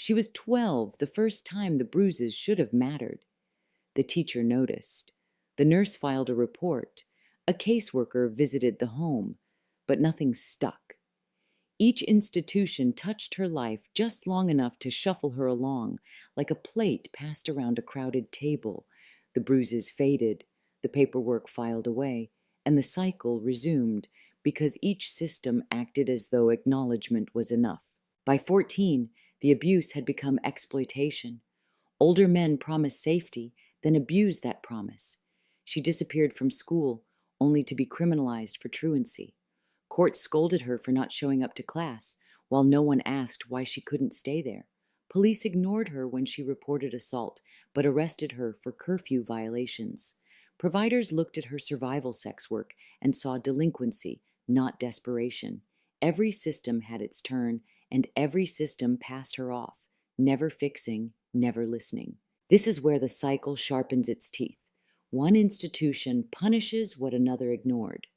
She was 12 the first time the bruises should have mattered. The teacher noticed. The nurse filed a report. A caseworker visited the home, but nothing stuck. Each institution touched her life just long enough to shuffle her along, like a plate passed around a crowded table. The bruises faded, the paperwork filed away, and the cycle resumed because each system acted as though acknowledgment was enough. By 14, the abuse had become exploitation. Older men promised safety, then abused that promise. She disappeared from school, only to be criminalized for truancy. Court scolded her for not showing up to class, while no one asked why she couldn't stay there. Police ignored her when she reported assault, but arrested her for curfew violations. Providers looked at her survival sex work and saw delinquency, not desperation. Every system had its turn, and every system passed her off, never fixing, never listening. This is where the cycle sharpens its teeth. One institution punishes what another ignored.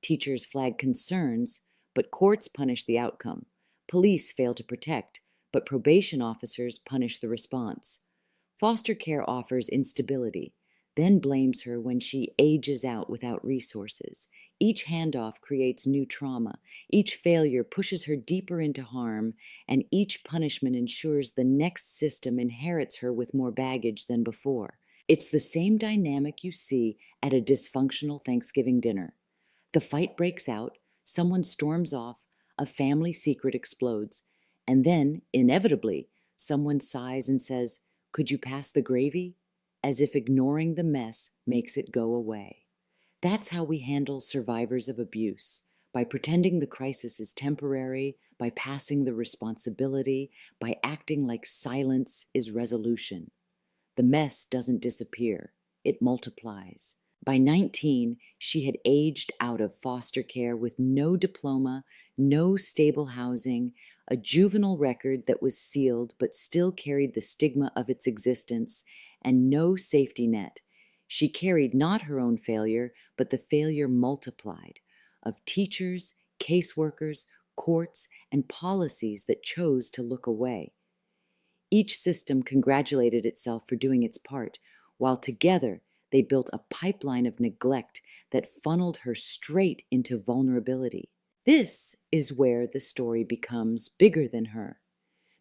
Teachers flag concerns, but courts punish the outcome. Police fail to protect, but probation officers punish the response. Foster care offers instability, then blames her when she ages out without resources. Each handoff creates new trauma. Each failure pushes her deeper into harm, and each punishment ensures the next system inherits her with more baggage than before. It's the same dynamic you see at a dysfunctional Thanksgiving dinner. The fight breaks out, someone storms off, a family secret explodes, and then, inevitably, someone sighs and says, "Could you pass the gravy?" as if ignoring the mess makes it go away. That's how we handle survivors of abuse, by pretending the crisis is temporary, by passing the responsibility, by acting like silence is resolution. The mess doesn't disappear, it multiplies. By 19, she had aged out of foster care with no diploma, no stable housing, a juvenile record that was sealed but still carried the stigma of its existence, and no safety net. She carried not her own failure, but the failure multiplied of teachers, caseworkers, courts, and policies that chose to look away. Each system congratulated itself for doing its part, while together they built a pipeline of neglect that funneled her straight into vulnerability. This is where the story becomes bigger than her.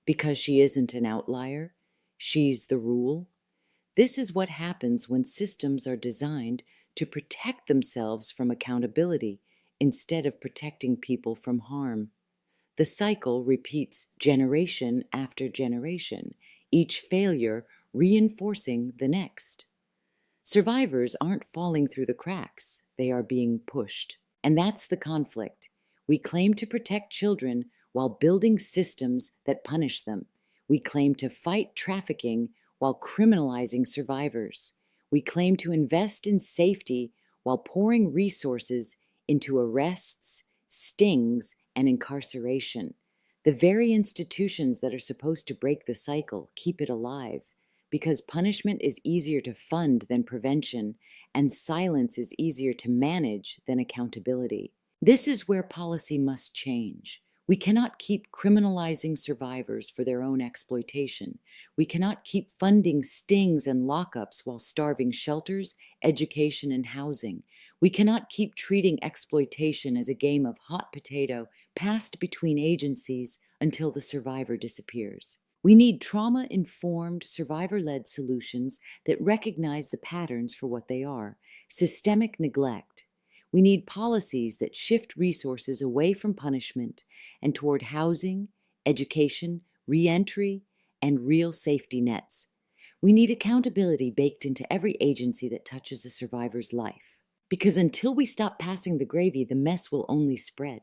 Because she isn't an outlier, she's the rule. This is what happens when systems are designed to protect themselves from accountability instead of protecting people from harm. The cycle repeats generation after generation, each failure reinforcing the next. Survivors aren't falling through the cracks, they are being pushed. And that's the conflict. We claim to protect children while building systems that punish them. We claim to fight trafficking while criminalizing survivors. We claim to invest in safety while pouring resources into arrests, stings, and incarceration. The very institutions that are supposed to break the cycle keep it alive, because punishment is easier to fund than prevention, and silence is easier to manage than accountability. This is where policy must change. We cannot keep criminalizing survivors for their own exploitation. We cannot keep funding stings and lockups while starving shelters, education, and housing. We cannot keep treating exploitation as a game of hot potato passed between agencies until the survivor disappears. We need trauma-informed, survivor-led solutions that recognize the patterns for what they are: systemic neglect. We need policies that shift resources away from punishment and toward housing, education, re-entry, and real safety nets. We need accountability baked into every agency that touches a survivor's life. Because until we stop passing the gravy, the mess will only spread.